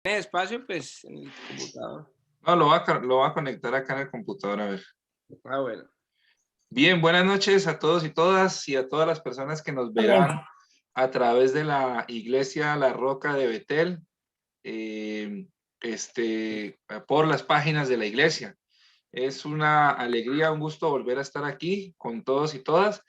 espacio, pues, en el computador. No, lo va a conectar acá en el computador, a ver. Ah, bueno. Bien, buenas noches a todos y todas y a todas las personas que nos verán a través de la iglesia La Roca de Betel, eh, por las páginas de la iglesia. Es una alegría, un gusto volver a estar aquí con todos y todas,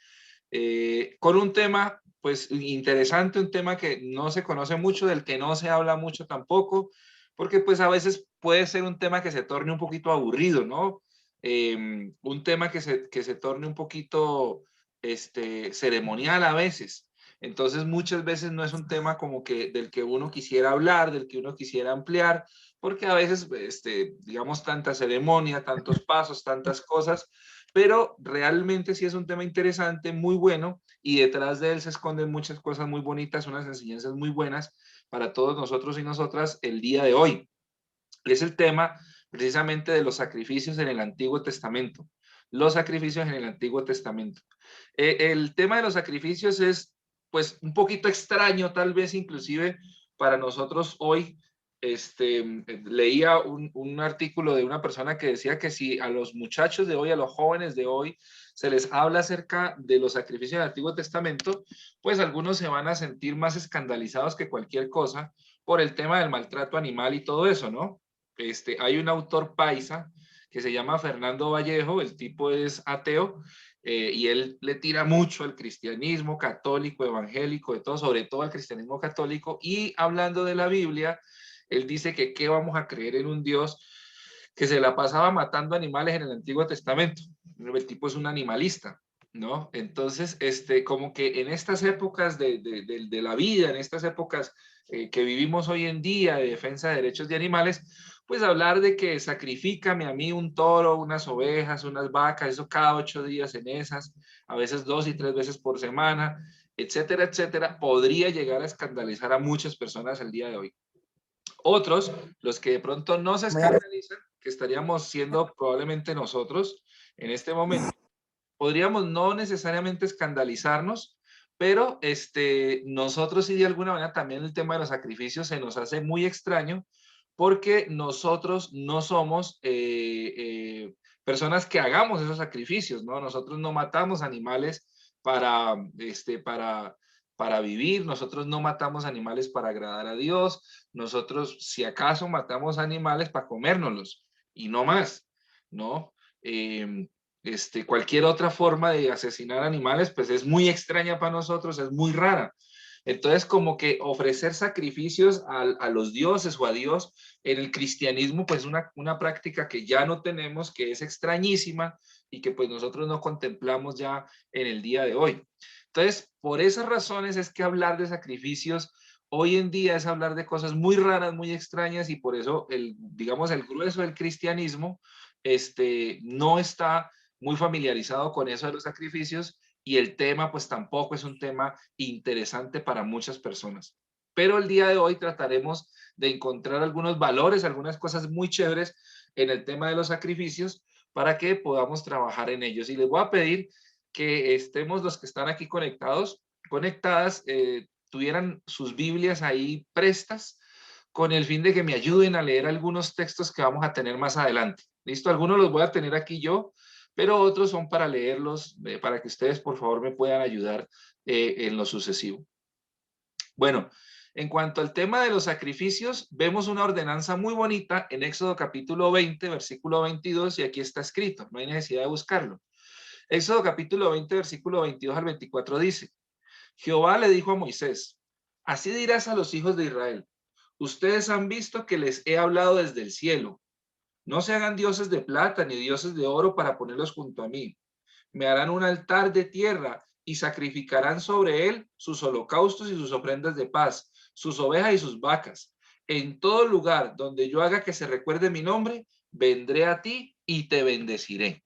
con un tema, pues, interesante, un tema que no se conoce mucho, del que no se habla mucho tampoco, porque pues a veces puede ser un tema que se torne un poquito aburrido, ¿no? Un tema que se torne un poquito ceremonial a veces. Entonces muchas veces no es un tema como que del que uno quisiera hablar, del que uno quisiera ampliar, porque a veces, digamos, tanta ceremonia, tantos pasos, tantas cosas, pero realmente sí es un tema interesante, muy bueno, y detrás de él se esconden muchas cosas muy bonitas, unas enseñanzas muy buenas para todos nosotros y nosotras el día de hoy. Es el tema precisamente de los sacrificios en el Antiguo Testamento. Los sacrificios en el Antiguo Testamento. El tema de los sacrificios es, pues, un poquito extraño, tal vez inclusive para nosotros hoy. Leía un artículo de una persona que decía que si a los muchachos de hoy, a los jóvenes de hoy, se les habla acerca de los sacrificios del Antiguo Testamento, pues algunos se van a sentir más escandalizados que cualquier cosa por el tema del maltrato animal y todo eso, ¿no? Hay un autor paisa que se llama Fernando Vallejo, el tipo es ateo, y él le tira mucho al cristianismo católico, evangélico, de todo, sobre todo al cristianismo católico, y hablando de la Biblia, él dice que qué vamos a creer en un Dios que se la pasaba matando animales en el Antiguo Testamento. El tipo es un animalista, ¿no? Entonces, como que en estas épocas de la vida, en estas épocas que vivimos hoy en día de defensa de derechos de animales, pues hablar de que sacrifícame a mí un toro, unas ovejas, unas vacas, eso cada 8 días en esas, a veces 2 y 3 veces por semana, etcétera, etcétera, podría llegar a escandalizar a muchas personas el día de hoy. Otros, los que de pronto no se escandalizan, que estaríamos siendo probablemente nosotros en este momento, podríamos no necesariamente escandalizarnos, pero nosotros sí de alguna manera también el tema de los sacrificios se nos hace muy extraño porque nosotros no somos personas que hagamos esos sacrificios, ¿no? Nosotros no matamos animales para, para vivir, nosotros no matamos animales para agradar a Dios, nosotros si acaso matamos animales para comérnoslos y no más, ¿no? Eh, Cualquier otra forma de asesinar animales, pues es muy extraña para nosotros, es muy rara. Entonces, como que ofrecer sacrificios a los dioses o a Dios en el cristianismo, pues una práctica que ya no tenemos, que es extrañísima y que pues nosotros no contemplamos ya en el día de hoy. Entonces, por esas razones es que hablar de sacrificios hoy en día es hablar de cosas muy raras, muy extrañas y por eso digamos, el grueso del cristianismo no está muy familiarizado con eso de los sacrificios y el tema pues tampoco es un tema interesante para muchas personas. Pero el día de hoy trataremos de encontrar algunos valores, algunas cosas muy chéveres en el tema de los sacrificios para que podamos trabajar en ellos. Y les voy a pedir que estemos los que están aquí conectados, conectadas, tuvieran sus Biblias ahí prestas con el fin de que me ayuden a leer algunos textos que vamos a tener más adelante. ¿Listo? Algunos los voy a tener aquí yo, pero otros son para leerlos, para que ustedes por favor me puedan ayudar en lo sucesivo. Bueno, en cuanto al tema de los sacrificios, vemos una ordenanza muy bonita en Éxodo capítulo 20, versículo 22, y aquí está escrito, no hay necesidad de buscarlo. Éxodo capítulo 20, versículo 22 al 24 dice, Jehová le dijo a Moisés, así dirás a los hijos de Israel, ustedes han visto que les he hablado desde el cielo. No se hagan dioses de plata ni dioses de oro para ponerlos junto a mí. Me harán un altar de tierra y sacrificarán sobre él sus holocaustos y sus ofrendas de paz, sus ovejas y sus vacas. En todo lugar donde yo haga que se recuerde mi nombre, vendré a ti y te bendeciré.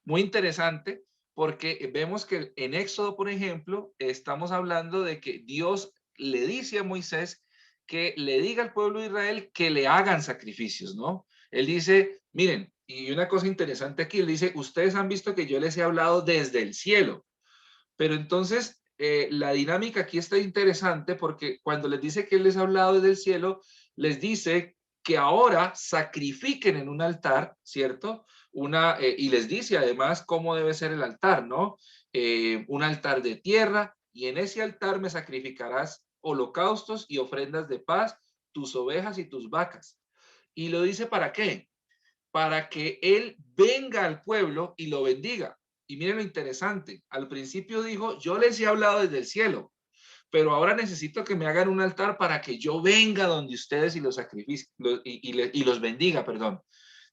Muy interesante porque vemos que en Éxodo, por ejemplo, estamos hablando de que Dios le dice a Moisés que le diga al pueblo de Israel que le hagan sacrificios, ¿no? Él dice, miren, y una cosa interesante aquí, él dice, ustedes han visto que yo les he hablado desde el cielo, pero entonces la dinámica aquí está interesante porque cuando les dice que Él les ha hablado desde el cielo, les dice que ahora sacrifiquen en un altar, ¿cierto? Y les dice además cómo debe ser el altar, ¿no? Un altar de tierra, y en ese altar me sacrificarás holocaustos y ofrendas de paz, tus ovejas y tus vacas. Y lo dice ¿para qué? Para que Él venga al pueblo y lo bendiga. Y miren lo interesante, al principio dijo, yo les he hablado desde el cielo, pero ahora necesito que me hagan un altar para que yo venga donde ustedes y los sacrificie y los bendiga, perdón.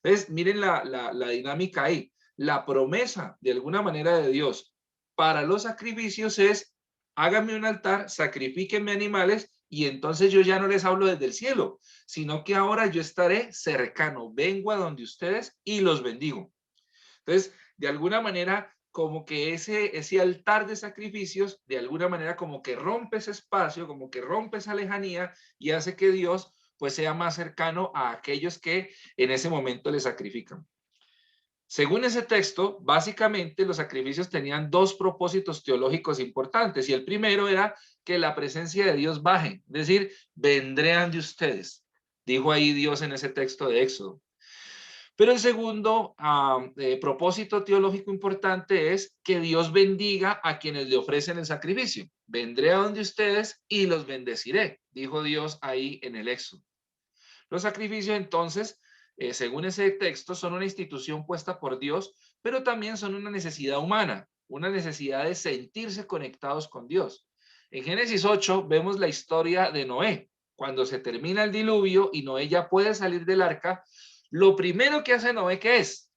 Entonces, miren la dinámica ahí. La promesa, de alguna manera, de Dios para los sacrificios es, háganme un altar, sacrifíquenme animales, y entonces yo ya no les hablo desde el cielo, sino que ahora yo estaré cercano, vengo a donde ustedes y los bendigo. Entonces, de alguna manera, como que ese altar de sacrificios, de alguna manera como que rompe ese espacio, como que rompe esa lejanía y hace que Dios pues sea más cercano a aquellos que en ese momento le sacrifican. Según ese texto, básicamente los sacrificios tenían dos propósitos teológicos importantes, y el primero era que la presencia de Dios baje, es decir, vendré ante ustedes, dijo ahí Dios en ese texto de Éxodo. Pero el segundo propósito teológico importante es que Dios bendiga a quienes le ofrecen el sacrificio. Vendré a donde ustedes y los bendeciré, dijo Dios ahí en el Éxodo. Los sacrificios entonces, según ese texto, son una institución puesta por Dios, pero también son una necesidad humana, una necesidad de sentirse conectados con Dios. En Génesis 8 vemos la historia de Noé. Cuando se termina el diluvio y Noé ya puede salir del arca, lo primero que hace Noé, ¿qué es?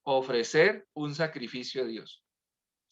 Ofrecer un sacrificio a Dios.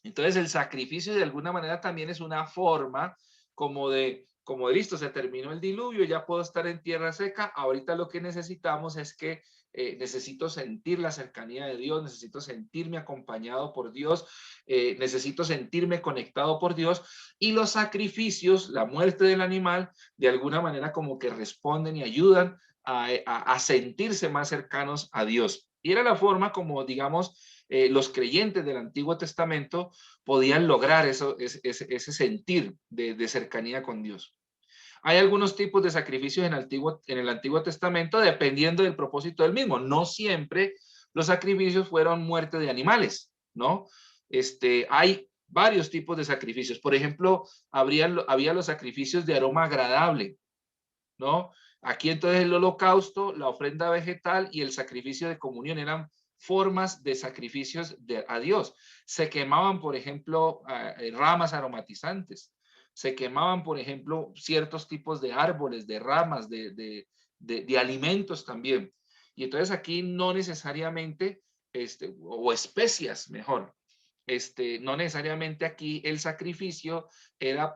Entonces el sacrificio de alguna manera también es una forma como de listo, se terminó el diluvio, ya puedo estar en tierra seca, ahorita lo que necesitamos es que necesito sentir la cercanía de Dios, necesito sentirme acompañado por Dios, necesito sentirme conectado por Dios, y los sacrificios, la muerte del animal, de alguna manera como que responden y ayudan a sentirse más cercanos a Dios. Y era la forma como, digamos, los creyentes del Antiguo Testamento podían lograr ese sentir de cercanía con Dios. Hay algunos tipos de sacrificios en el Antiguo Testamento dependiendo del propósito del mismo. No siempre los sacrificios fueron muerte de animales, ¿no? Hay varios tipos de sacrificios. Por ejemplo, había los sacrificios de aroma agradable, ¿no? Aquí entonces el holocausto, la ofrenda vegetal y el sacrificio de comunión eran formas de sacrificios a Dios. Se quemaban, por ejemplo, ramas aromatizantes. Se quemaban, por ejemplo, ciertos tipos de árboles, de ramas, de alimentos también. Y entonces aquí no necesariamente, o especias, mejor. No necesariamente aquí el sacrificio era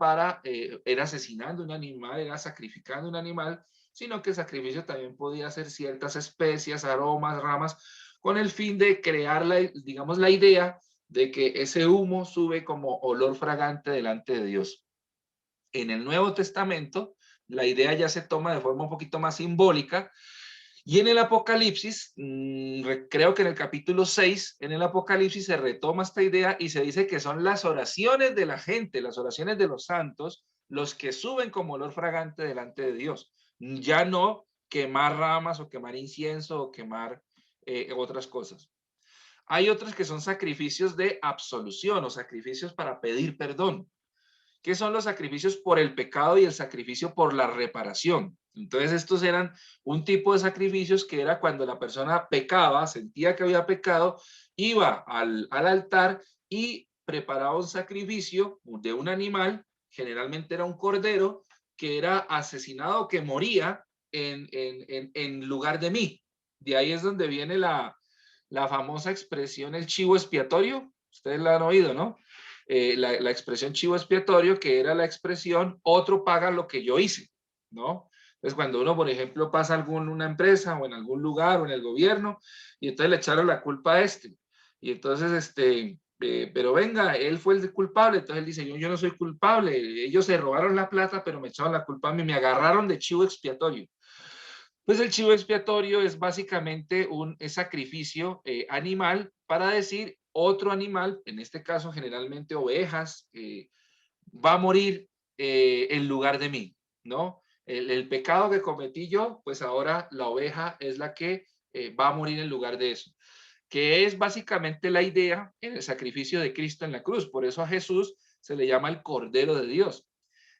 asesinando un animal, era sacrificando un animal, sino que el sacrificio también podía ser ciertas especias, aromas, ramas, con el fin de crear digamos, la idea de que ese humo sube como olor fragante delante de Dios. En el Nuevo Testamento, la idea ya se toma de forma un poquito más simbólica, y en el Apocalipsis, creo que en el capítulo 6, en el Apocalipsis se retoma esta idea y se dice que son las oraciones de la gente, las oraciones de los santos, los que suben como olor fragante delante de Dios. Ya no quemar ramas o quemar incienso o quemar otras cosas. Hay otros que son sacrificios de absolución o sacrificios para pedir perdón. ¿Qué son los sacrificios por el pecado y el sacrificio por la reparación? Entonces estos eran un tipo de sacrificios que era cuando la persona pecaba, sentía que había pecado, iba al altar y preparaba un sacrificio de un animal, generalmente era un cordero, que era asesinado, que moría en lugar de mí. De ahí es donde viene la famosa expresión el chivo expiatorio. Ustedes la han oído, ¿no? La expresión chivo expiatorio, que era la expresión otro paga lo que yo hice, ¿no? Entonces, cuando uno, por ejemplo, pasa una empresa o en algún lugar o en el gobierno y entonces le echaron la culpa a y entonces, pero venga, él fue el culpable, entonces él dice, yo no soy culpable, ellos se robaron la plata, pero me echaron la culpa a mí, me agarraron de chivo expiatorio. Pues el chivo expiatorio es básicamente un sacrificio animal para decir otro animal, en este caso generalmente ovejas, va a morir en lugar de mí, ¿no? El pecado que cometí yo, pues ahora la oveja es la que va a morir en lugar de eso, que es básicamente la idea en el sacrificio de Cristo en la cruz. Por eso a Jesús se le llama el Cordero de Dios.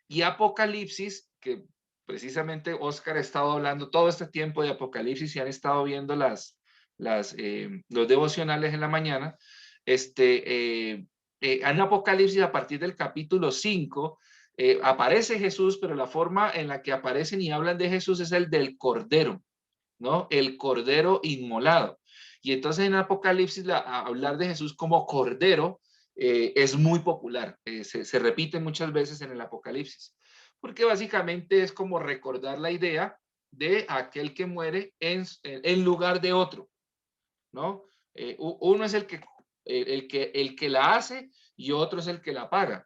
Y Apocalipsis, que precisamente Oscar ha estado hablando todo este tiempo de Apocalipsis y han estado viendo los devocionales en la mañana, en Apocalipsis a partir del capítulo 5 aparece Jesús, pero la forma en la que aparecen y hablan de Jesús es el del Cordero, ¿no? El Cordero inmolado. Y entonces en Apocalipsis hablar de Jesús como Cordero es muy popular, se repite muchas veces en el Apocalipsis, porque básicamente es como recordar la idea de aquel que muere en lugar de otro, ¿no? Uno es el que la hace y otro es el que la paga.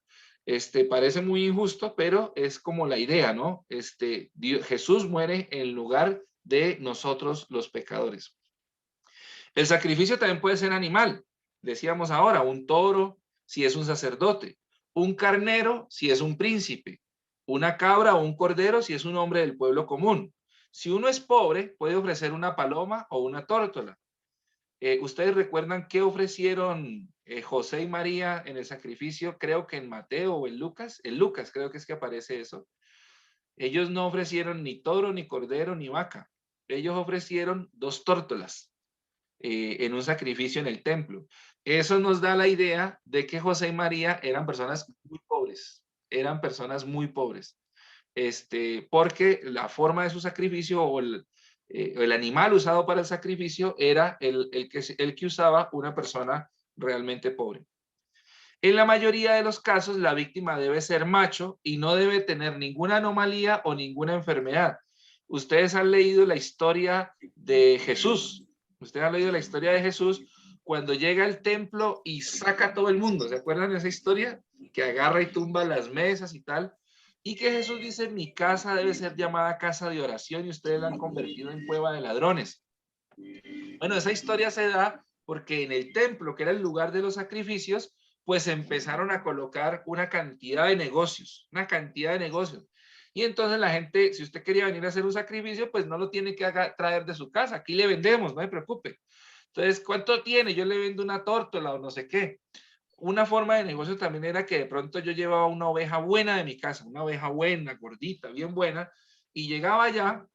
Parece muy injusto, pero es como la idea, ¿no? Jesús muere en lugar de nosotros los pecadores. El sacrificio también puede ser animal. Decíamos ahora, un toro si es un sacerdote, un carnero si es un príncipe, una cabra o un cordero si es un hombre del pueblo común. Si uno es pobre, puede ofrecer una paloma o una tórtola. ¿Ustedes recuerdan qué ofrecieron José y María en el sacrificio? Creo que en Mateo o en Lucas creo que es que aparece eso. Ellos no ofrecieron ni toro, ni cordero, ni vaca. Ellos ofrecieron 2 tórtolas en un sacrificio en el templo. Eso nos da la idea de que José y María eran personas muy pobres, porque la forma de su sacrificio o el animal usado para el sacrificio era el que usaba una persona realmente pobre. En la mayoría de los casos, la víctima debe ser macho y no debe tener ninguna anomalía o ninguna enfermedad. Ustedes han leído la historia de Jesús. Ustedes han leído la historia de Jesús cuando llega al templo y saca a todo el mundo. ¿Se acuerdan de esa historia? Que agarra y tumba las mesas y tal. Y que Jesús dice, mi casa debe ser llamada casa de oración y ustedes la han convertido en cueva de ladrones. Bueno, esa historia se da porque en el templo, que era el lugar de los sacrificios, pues empezaron a colocar una cantidad de negocios. Y entonces la gente, si usted quería venir a hacer un sacrificio, pues no lo tiene que traer de su casa. Aquí le vendemos, no se preocupe. Entonces, ¿cuánto tiene? Yo le vendo una tórtola o no sé qué. Una forma de negocio también era que de pronto yo llevaba una oveja buena de mi casa, una oveja buena, gordita, bien buena, y llegaba allá,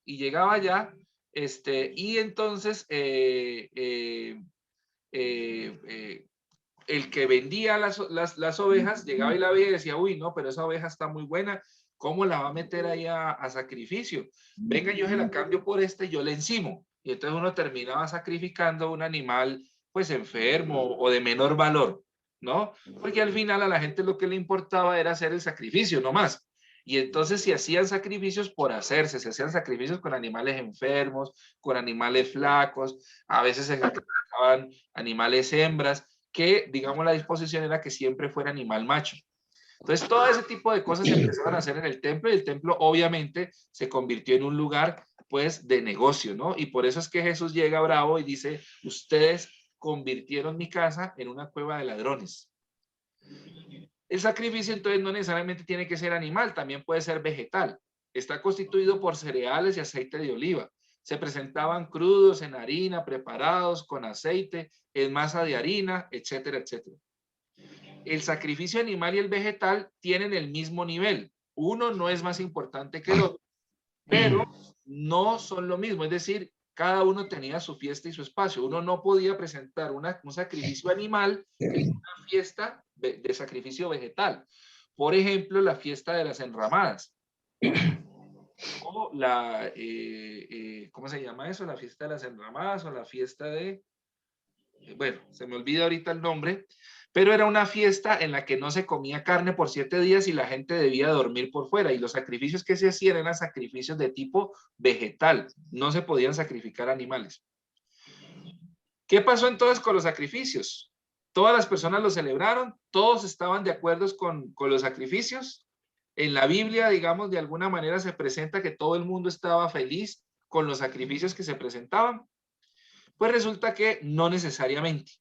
y entonces el que vendía las ovejas llegaba y la veía y decía, uy, no, pero esa oveja está muy buena, ¿cómo la va a meter ahí a sacrificio? Venga, yo se la cambio por y yo le encimo. Y entonces uno terminaba sacrificando un animal pues enfermo o de menor valor, ¿no? Porque al final a la gente lo que le importaba era hacer el sacrificio, no más. Y entonces se hacían sacrificios por hacerse, se hacían sacrificios con animales enfermos, con animales flacos, a veces se sacrificaban animales hembras, que digamos la disposición era que siempre fuera animal macho. Entonces todo ese tipo de cosas se empezaron a hacer en el templo y el templo obviamente se convirtió en un lugar pues de negocio, ¿no? Y por eso es que Jesús llega bravo y dice, ustedes convirtieron mi casa en una cueva de ladrones. El sacrificio entonces no necesariamente tiene que ser animal, también puede ser vegetal. Está constituido por cereales y aceite de oliva. Se presentaban crudos en harina, preparados con aceite, en masa de harina, etcétera, etcétera. El sacrificio animal y el vegetal tienen el mismo nivel. Uno no es más importante que el otro, pero no son lo mismo. Es decir, cada uno tenía su fiesta y su espacio. Uno no podía presentar un sacrificio animal en una fiesta de sacrificio vegetal. Por ejemplo, la fiesta de las enramadas. O ¿cómo se llama eso? La fiesta de las enramadas o la fiesta de, bueno, se me olvida ahorita el nombre, pero era una fiesta en la que no se comía carne por 7 días y la gente debía dormir por fuera. Y los sacrificios que se hacían eran sacrificios de tipo vegetal, no se podían sacrificar animales. ¿Qué pasó entonces con los sacrificios? Todas las personas lo celebraron, todos estaban de acuerdo con los sacrificios. En la Biblia, digamos, de alguna manera se presenta que todo el mundo estaba feliz con los sacrificios que se presentaban. Pues resulta que no necesariamente.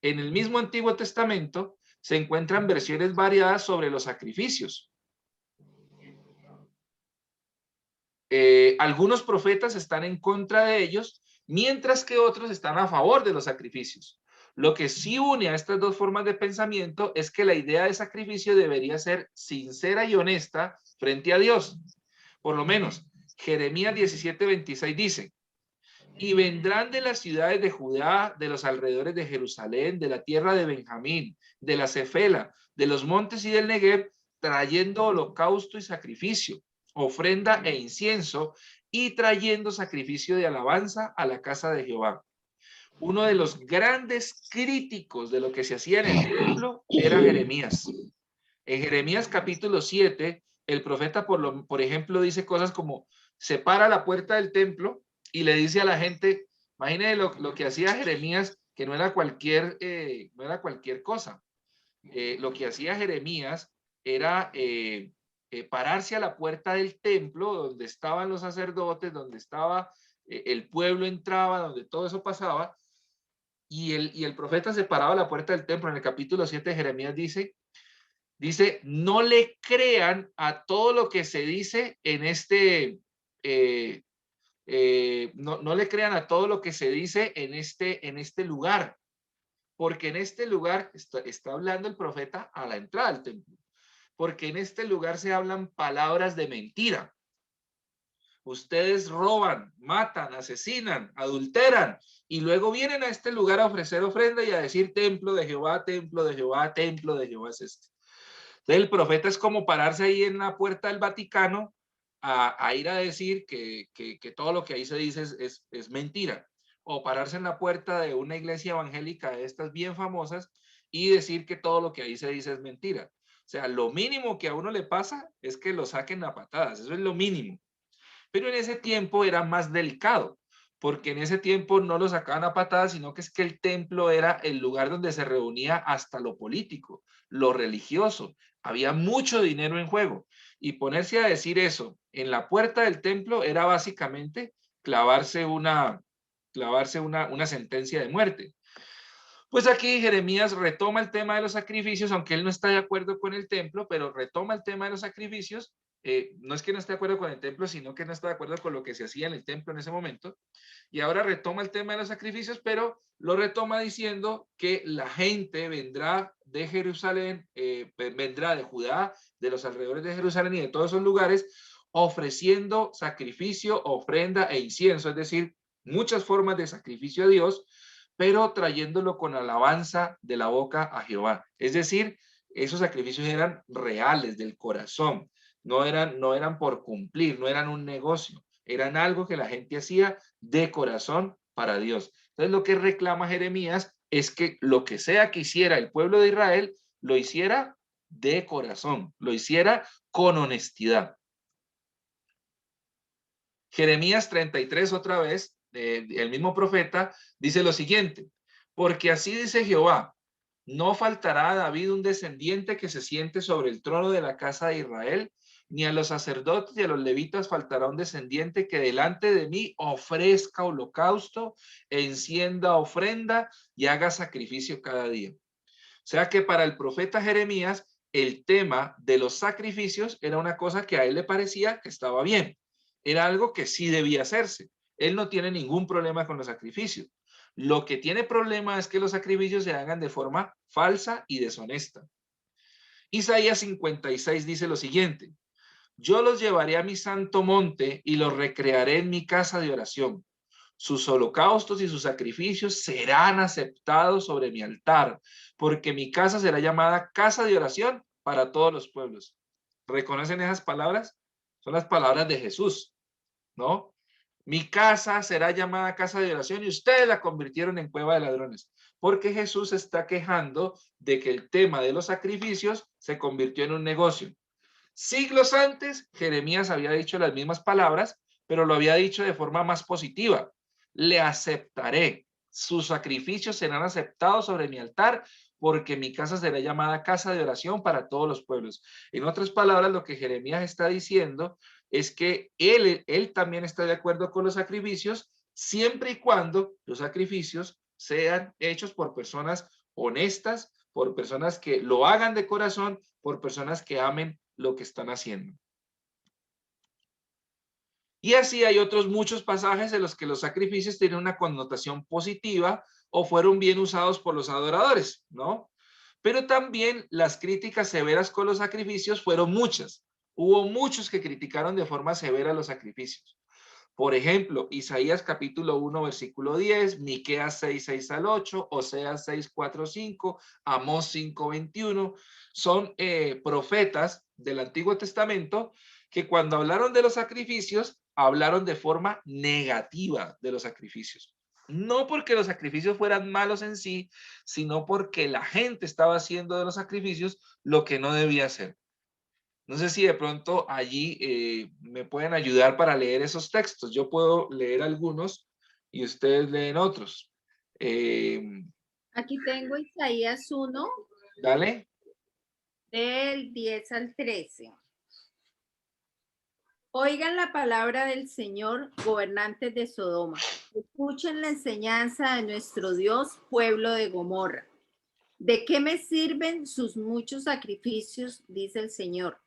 En el mismo Antiguo Testamento se encuentran versiones variadas sobre los sacrificios. Algunos profetas están en contra de ellos, mientras que otros están a favor de los sacrificios. Lo que sí une a estas dos formas de pensamiento es que la idea de sacrificio debería ser sincera y honesta frente a Dios. Por lo menos, Jeremías 17:26 dice: y vendrán de las ciudades de Judá, de los alrededores de Jerusalén, de la tierra de Benjamín, de la Cefela, de los montes y del Negev, trayendo holocausto y sacrificio, ofrenda e incienso, y trayendo sacrificio de alabanza a la casa de Jehová. Uno de los grandes críticos de lo que se hacía en el templo era Jeremías. En Jeremías capítulo 7, el profeta, por ejemplo, dice cosas como: separa la puerta del templo y le dice a la gente, imagínense lo que hacía Jeremías, que no era cualquier cosa. Lo que hacía Jeremías era pararse a la puerta del templo, donde estaban los sacerdotes, donde estaba el pueblo entraba, donde todo eso pasaba, y el profeta se paraba a la puerta del templo. En el capítulo 7 de Jeremías dice, no le crean a todo lo que se dice en no le crean a todo lo que se dice en este lugar, porque en este lugar está hablando el profeta a la entrada del templo, porque en este lugar se hablan palabras de mentira. Ustedes roban, matan, asesinan, adulteran, y luego vienen a este lugar a ofrecer ofrenda y a decir templo de Jehová, templo de Jehová, templo de Jehová es este. Entonces el profeta es como pararse ahí en la puerta del Vaticano a ir a decir que todo lo que ahí se dice es mentira, o pararse en la puerta de una iglesia evangélica de estas bien famosas y decir que todo lo que ahí se dice es mentira. O sea, lo mínimo que a uno le pasa es que lo saquen a patadas, eso es lo mínimo. Pero en ese tiempo era más delicado, porque en ese tiempo no lo sacaban a patadas, sino que es que el templo era el lugar donde se reunía hasta lo político, lo religioso. Había mucho dinero en juego. Y ponerse a decir eso en la puerta del templo era básicamente clavarse una sentencia de muerte. Pues aquí Jeremías retoma el tema de los sacrificios, aunque él no está de acuerdo con el templo, pero retoma el tema de los sacrificios. No es que no esté de acuerdo con el templo, sino que no está de acuerdo con lo que se hacía en el templo en ese momento. Y ahora retoma el tema de los sacrificios, pero lo retoma diciendo que la gente vendrá de Jerusalén, vendrá de Judá, de los alrededores de Jerusalén y de todos esos lugares, ofreciendo sacrificio, ofrenda e incienso, es decir, muchas formas de sacrificio a Dios, pero trayéndolo con alabanza de la boca a Jehová. Es decir, esos sacrificios eran reales, del corazón, no eran por cumplir, no eran un negocio, eran algo que la gente hacía de corazón para Dios. Entonces lo que reclama Jeremías es que lo que sea que hiciera el pueblo de Israel, lo hiciera de corazón, lo hiciera con honestidad. Jeremías 33 otra vez, el mismo profeta, dice lo siguiente: porque así dice Jehová, no faltará a David un descendiente que se siente sobre el trono de la casa de Israel, ni a los sacerdotes y a los levitas faltará un descendiente que delante de mí ofrezca holocausto, encienda ofrenda y haga sacrificio cada día. O sea que para el profeta Jeremías, el tema de los sacrificios era una cosa que a él le parecía que estaba bien. Era algo que sí debía hacerse. Él no tiene ningún problema con los sacrificios. Lo que tiene problema es que los sacrificios se hagan de forma falsa y deshonesta. Isaías 56 dice lo siguiente: yo los llevaré a mi santo monte y los recrearé en mi casa de oración. Sus holocaustos y sus sacrificios serán aceptados sobre mi altar, porque mi casa será llamada casa de oración para todos los pueblos. ¿Reconocen esas palabras? Son las palabras de Jesús, ¿no? Mi casa será llamada casa de oración y ustedes la convirtieron en cueva de ladrones, porque Jesús está quejando de que el tema de los sacrificios se convirtió en un negocio. Siglos antes, Jeremías había dicho las mismas palabras, pero lo había dicho de forma más positiva. Le aceptaré, sus sacrificios serán aceptados sobre mi altar, porque mi casa será llamada casa de oración para todos los pueblos. En otras palabras, lo que Jeremías está diciendo es que él también está de acuerdo con los sacrificios, siempre y cuando los sacrificios sean hechos por personas honestas, por personas que lo hagan de corazón, por personas que amen lo que están haciendo. Y así hay otros muchos pasajes en los que los sacrificios tienen una connotación positiva o fueron bien usados por los adoradores, ¿no? Pero también las críticas severas con los sacrificios fueron muchas. Hubo muchos que criticaron de forma severa los sacrificios. Por ejemplo, Isaías capítulo 1, versículo 10, Miqueas 6, 6 al 8, Oseas 6, 4, 5, Amós 5, 21. Son profetas del Antiguo Testamento que cuando hablaron de los sacrificios, hablaron de forma negativa de los sacrificios. No porque los sacrificios fueran malos en sí, sino porque la gente estaba haciendo de los sacrificios lo que no debía hacer. No sé si de pronto allí me pueden ayudar para leer esos textos. Yo puedo leer algunos y ustedes leen otros. Eh, Aquí tengo Isaías 1, Dale. del 10 al 13. Oigan la palabra del Señor, gobernantes de Sodoma. Escuchen la enseñanza de nuestro Dios, pueblo de Gomorra. ¿De qué me sirven sus muchos sacrificios? Dice el Señor.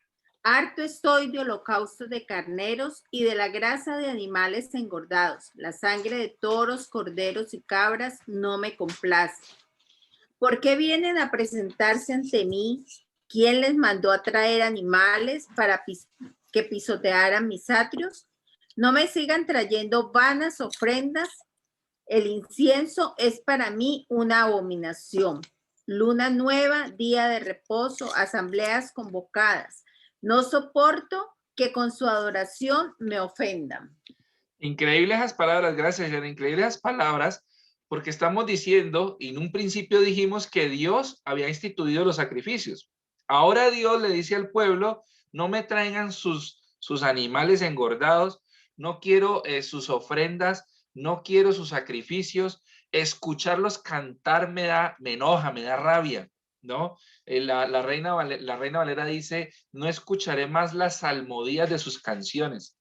Harto estoy de holocaustos de carneros y de la grasa de animales engordados. La sangre de toros, corderos y cabras no me complace. ¿Por qué vienen a presentarse ante mí? ¿Quién les mandó a traer animales para que pisotearan mis atrios? No me sigan trayendo vanas ofrendas. El incienso es para mí una abominación. Luna nueva, día de reposo, asambleas convocadas. No soporto que con su adoración me ofendan. Increíbles las palabras, gracias, Yana. Increíbles las palabras, porque estamos diciendo, y en un principio dijimos que Dios había instituido los sacrificios. Ahora Dios le dice al pueblo, no me traigan sus animales engordados, no quiero sus ofrendas, no quiero sus sacrificios, escucharlos cantar me enoja, me da rabia, ¿no? La Reina Valera dice, no escucharé más las salmodías de sus canciones.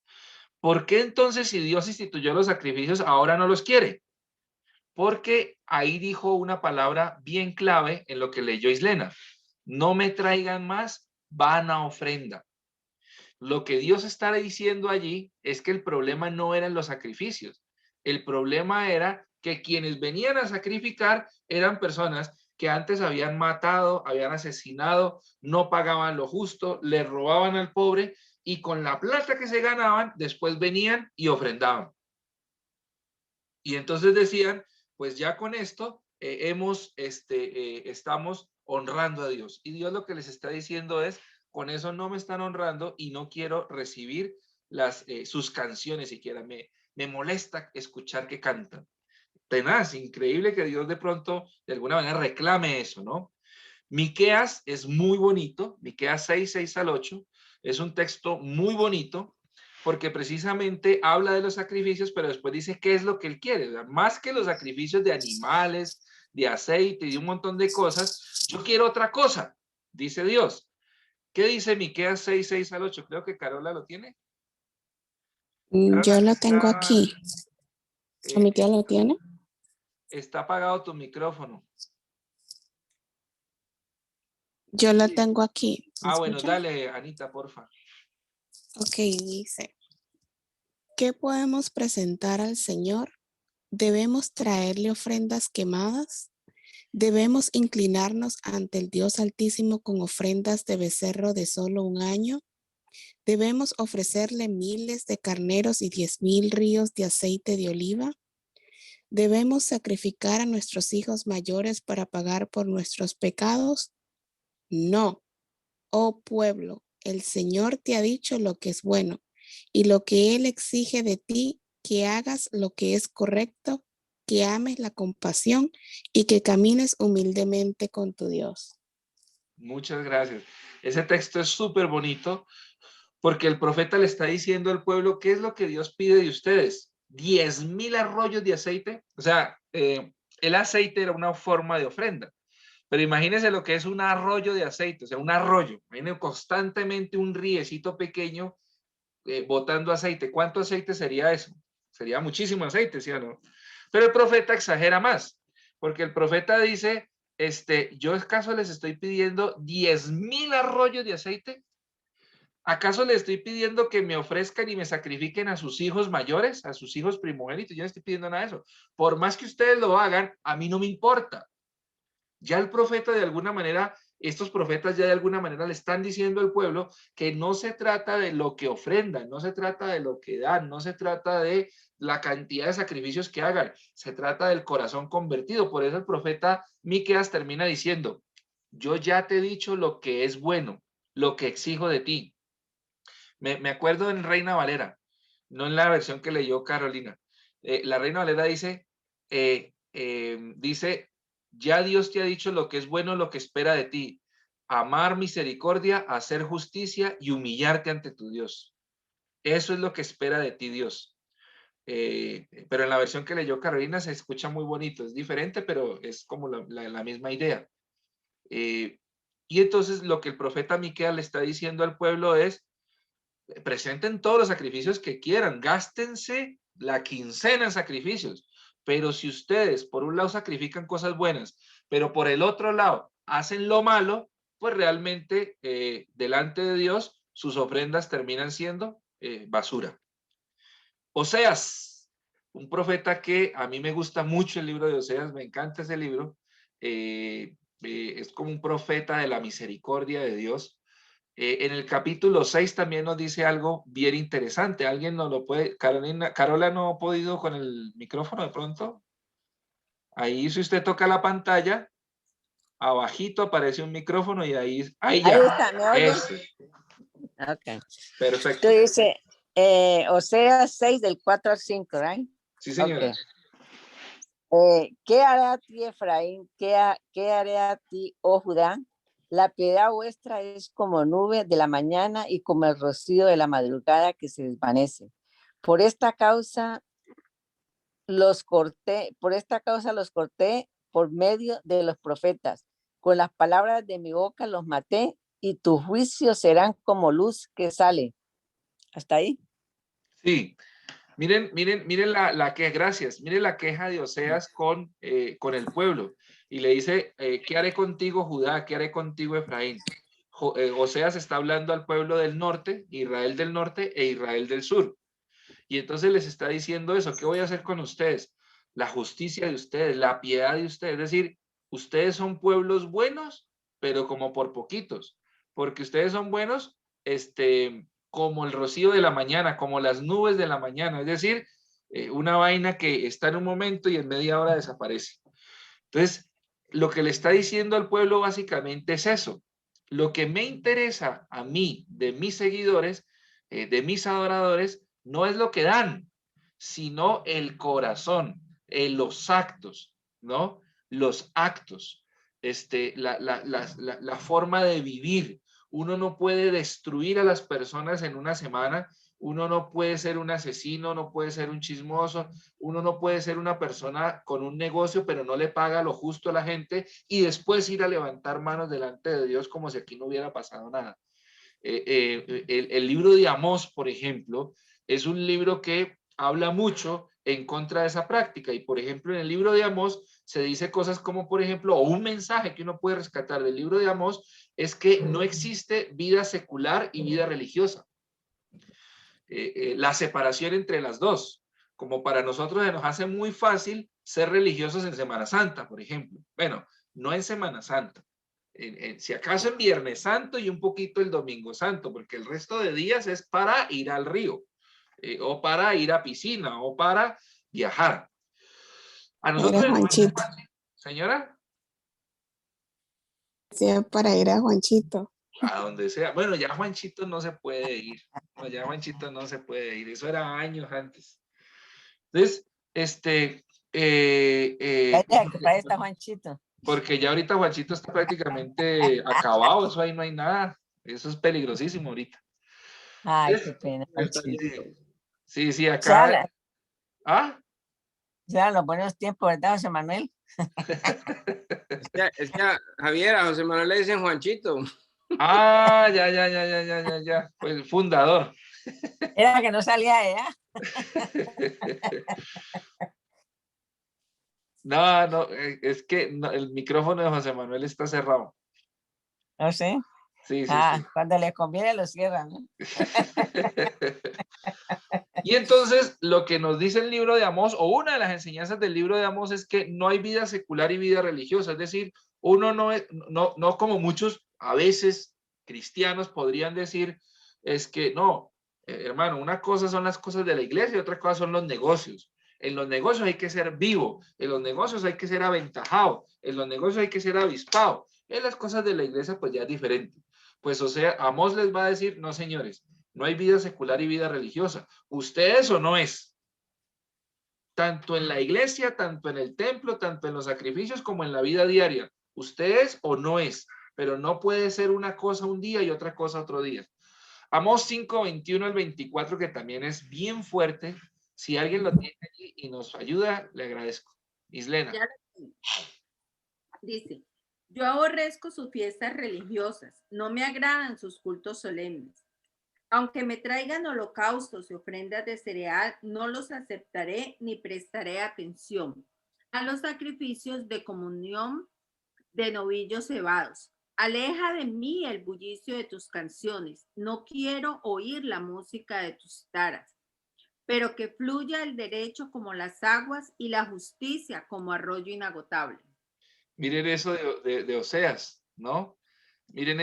¿Por qué entonces si Dios instituyó los sacrificios ahora no los quiere? Porque ahí dijo una palabra bien clave en lo que leyó Islena. No me traigan más vana ofrenda. Lo que Dios está diciendo allí es que el problema no eran los sacrificios. El problema era que quienes venían a sacrificar eran personas que antes habían matado, habían asesinado, no pagaban lo justo, le robaban al pobre y con la plata que se ganaban, después venían y ofrendaban. Y entonces decían, pues ya con esto estamos honrando a Dios. Y Dios lo que les está diciendo es, con eso no me están honrando y no quiero recibir sus canciones siquiera. Me molesta escuchar que cantan. Tenaz, increíble que Dios de pronto de alguna manera reclame eso, ¿no? Miqueas es muy bonito, Miqueas 6, 6 al 8, es un texto muy bonito porque precisamente habla de los sacrificios, pero después dice qué es lo que él quiere. O sea, más que los sacrificios de animales, de aceite y de un montón de cosas, yo quiero otra cosa, dice Dios. ¿Qué dice Miqueas 6, 6 al 8? Creo que Carola lo tiene. Carola, Yo lo tengo aquí. ¿Mi tía lo tiene? Está apagado tu micrófono. Yo lo tengo aquí. Ah, bueno, dale, Anita, porfa. Ok, dice, ¿qué podemos presentar al Señor? ¿Debemos traerle ofrendas quemadas? ¿Debemos inclinarnos ante el Dios Altísimo con ofrendas de becerro de solo un año? ¿Debemos ofrecerle miles de carneros y 10,000 ríos de aceite de oliva? ¿Debemos sacrificar a nuestros hijos mayores para pagar por nuestros pecados? No. Oh pueblo, el Señor te ha dicho lo que es bueno y lo que Él exige de ti, que hagas lo que es correcto, que ames la compasión y que camines humildemente con tu Dios. Muchas gracias. Ese texto es súper bonito porque el profeta le está diciendo al pueblo qué es lo que Dios pide de ustedes. 10,000 arroyos de aceite. O sea, el aceite era una forma de ofrenda. Pero imagínense lo que es un arroyo de aceite, o sea, un arroyo. Imagínense constantemente un riecito pequeño botando aceite. ¿Cuánto aceite sería eso? Sería muchísimo aceite, ¿sí o no? Pero el profeta exagera más, porque el profeta dice, ¿yo acaso les estoy pidiendo 10,000 arroyos de aceite? ¿Acaso les estoy pidiendo que me ofrezcan y me sacrifiquen a sus hijos mayores, a sus hijos primogénitos? Yo no estoy pidiendo nada de eso. Por más que ustedes lo hagan, a mí no me importa. Ya el profeta de alguna manera, estos profetas ya de alguna manera le están diciendo al pueblo que no se trata de lo que ofrendan, no se trata de lo que dan, no se trata de la cantidad de sacrificios que hagan, se trata del corazón convertido. Por eso el profeta Miqueas termina diciendo, yo ya te he dicho lo que es bueno, lo que exijo de ti. Me acuerdo en Reina Valera, no en la versión que leyó Carolina. La Reina Valera dice, ya Dios te ha dicho lo que es bueno, lo que espera de ti. Amar misericordia, hacer justicia y humillarte ante tu Dios. Eso es lo que espera de ti Dios. Pero en la versión que leyó Carolina se escucha muy bonito. Es diferente, pero es como la misma idea. Y entonces lo que el profeta Miqueas le está diciendo al pueblo es, presenten todos los sacrificios que quieran, gástense la quincena en sacrificios, pero si ustedes por un lado sacrifican cosas buenas, pero por el otro lado hacen lo malo, pues realmente delante de Dios sus ofrendas terminan siendo basura. Oseas, un profeta que a mí me gusta mucho el libro de Oseas, me encanta ese libro, es como un profeta de la misericordia de Dios. En el capítulo 6 también nos dice algo bien interesante. ¿Alguien nos lo puede? Carola no ha podido con el micrófono de pronto. Ahí si usted toca la pantalla, abajito aparece un micrófono y ahí ya. Ahí está, ¿me oye? Ese. Ok. Perfecto. Tú dices, Oseas 6 del 4 al 5, ¿right? Sí, señora. Okay. ¿Qué hará a ti, Efraín? ¿Qué haré a ti, oh Judá? La piedad vuestra es como nube de la mañana y como el rocío de la madrugada que se desvanece. Por esta causa los corté por medio de los profetas. Con las palabras de mi boca los maté y tus juicios serán como luz que sale. ¿Hasta ahí? Sí. Miren gracias. Miren la queja de Oseas con el pueblo. Y le dice, ¿qué haré contigo, Judá? ¿Qué haré contigo, Efraín? Oseas está hablando al pueblo del norte, Israel del norte e Israel del sur. Y entonces les está diciendo eso, ¿qué voy a hacer con ustedes? La justicia de ustedes, la piedad de ustedes. Es decir, ustedes son pueblos buenos, pero como por poquitos. Porque ustedes son buenos, como el rocío de la mañana, como las nubes de la mañana. Es decir, una vaina que está en un momento y en media hora desaparece. Entonces, lo que le está diciendo al pueblo básicamente es eso. Lo que me interesa a mí, de mis seguidores, de mis adoradores, no es lo que dan, sino el corazón, los actos, ¿no? Los actos, la forma de vivir. Uno no puede destruir a las personas en una semana, uno no puede ser un asesino, no puede ser un chismoso, uno no puede ser una persona con un negocio, pero no le paga lo justo a la gente y después ir a levantar manos delante de Dios como si aquí no hubiera pasado nada. El libro de Amós, por ejemplo, es un libro que habla mucho en contra de esa práctica. Y, por ejemplo, en el libro de Amós se dice cosas como, por ejemplo, o un mensaje que uno puede rescatar del libro de Amós es que no existe vida secular y vida religiosa. La separación entre las dos. Como para nosotros se nos hace muy fácil ser religiosos en Semana Santa, por ejemplo. Bueno, no en Semana Santa. Si acaso en Viernes Santo y un poquito el Domingo Santo, porque el resto de días es para ir al río, o para ir a piscina, o para viajar. A nosotros, Juanchito. señora, Sea para ir a Juanchito. a donde sea. Bueno, ya Juanchito no se puede ir. No, ya Juanchito no se puede ir. Eso era años antes. Entonces, Para esta Juanchito. porque ya ahorita Juanchito está prácticamente acabado, eso ahí no hay nada. Eso es peligrosísimo ahorita. Ay, qué pena. Sí, acá. ¿Ah? Ya los buenos tiempos, ¿verdad, José Manuel? Es que a Javier, a José Manuel le dicen Juanchito. Ah, ya. Pues fundador. Era que no salía ella. No, no, es que el micrófono de José Manuel está cerrado. No sé. Sí, sí, Ah, sí. cuando les conviene lo cierran, ¿no? Y entonces lo que nos dice el libro de Amós, o una de las enseñanzas del libro de Amós, es que no hay vida secular y vida religiosa. Es decir, uno no como muchos a veces cristianos podrían decir, es que no, hermano, una cosa son las cosas de la iglesia y otra cosa son los negocios. En los negocios hay que ser vivo, en los negocios hay que ser aventajado, en los negocios hay que ser avispado. En las cosas de la iglesia pues ya es diferente. Pues o sea, Amós les va a decir, no señores, no hay vida secular y vida religiosa. ¿Usted es o no es? Tanto en la iglesia, tanto en el templo, tanto en los sacrificios como en la vida diaria. ¿Usted es o no es? Pero no puede ser una cosa un día y otra cosa otro día. Amós 5, 21 al 24, que también es bien fuerte. Si alguien lo tiene allí y nos ayuda, le agradezco. Islena. Ya lo tengo. Dice, yo aborrezco sus fiestas religiosas, no me agradan sus cultos solemnes. Aunque me traigan holocaustos y ofrendas de cereal, no los aceptaré ni prestaré atención a los sacrificios de comunión de novillos cebados. Aleja de mí el bullicio de tus canciones. No quiero oír la música de tus taras, pero que fluya el derecho como las aguas y la justicia como arroyo inagotable. Miren eso de Oseas, ¿no? Miren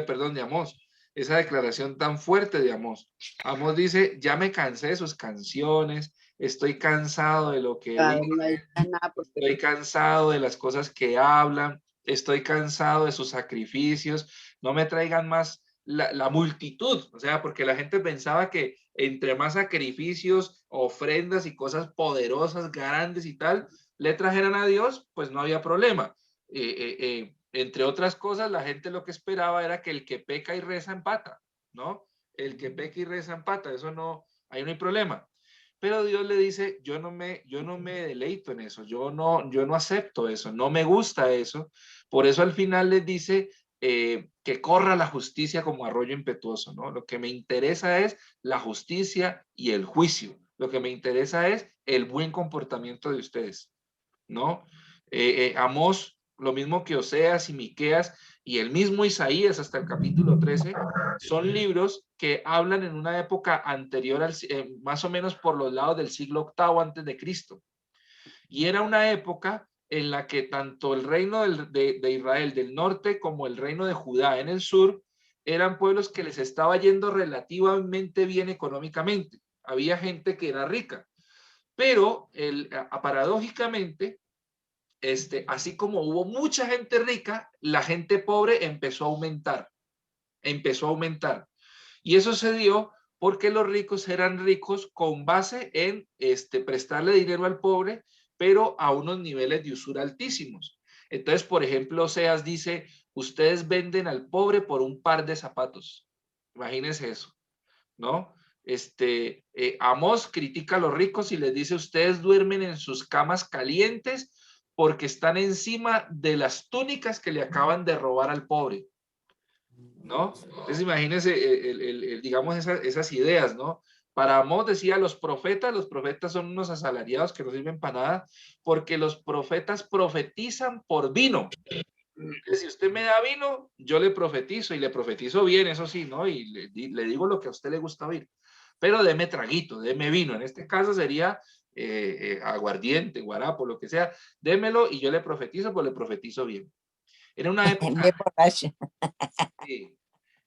perdón, de Amós, esa declaración tan fuerte de Amós. Amós dice, ya me cansé de sus canciones, estoy cansado de lo que No dicen, hay nada porque estoy cansado de las cosas que hablan, estoy cansado de sus sacrificios, no me traigan más la multitud, o sea, porque la gente pensaba que entre más sacrificios, ofrendas y cosas poderosas, grandes y tal, le trajeran a Dios, pues no había problema. Entre otras cosas, la gente lo que esperaba era que el que peca y reza empata, ¿no? El que peca y reza empata, eso no, ahí no hay problema. Pero Dios le dice, yo no me deleito en eso, yo no acepto eso, no me gusta eso. Por eso al final les dice que corra la justicia como arroyo impetuoso, ¿no? Lo que me interesa es la justicia y el juicio. Lo que me interesa es el buen comportamiento de ustedes, ¿no? Amós, lo mismo que Oseas y Miqueas y el mismo Isaías hasta el capítulo 13, son libros que hablan en una época anterior, más o menos por los lados del siglo VIII antes de Cristo. Y era una época en la que tanto el reino de Israel del norte como el reino de Judá en el sur eran pueblos que les estaba yendo relativamente bien económicamente. Había gente que era rica, pero paradójicamente, así como hubo mucha gente rica, la gente pobre empezó a aumentar. Y eso se dio porque los ricos eran ricos con base en prestarle dinero al pobre, pero a unos niveles de usura altísimos. Entonces, por ejemplo, Oseas dice, ustedes venden al pobre por un par de zapatos. Imagínense eso, ¿no? Amós critica a los ricos y les dice, ustedes duermen en sus camas calientes porque están encima de las túnicas que le acaban de robar al pobre, ¿no? Entonces imagínense, digamos, esas ideas, ¿no? Para Amós decía, los profetas son unos asalariados que no sirven para nada, porque los profetas profetizan por vino. Si usted me da vino, yo le profetizo, y le profetizo bien, eso sí, ¿no? Y le digo lo que a usted le gusta oír. Pero deme traguito, deme vino. En este caso sería aguardiente, guarapo, lo que sea. Démelo y yo le profetizo, pues le profetizo bien. Era una época... Sí,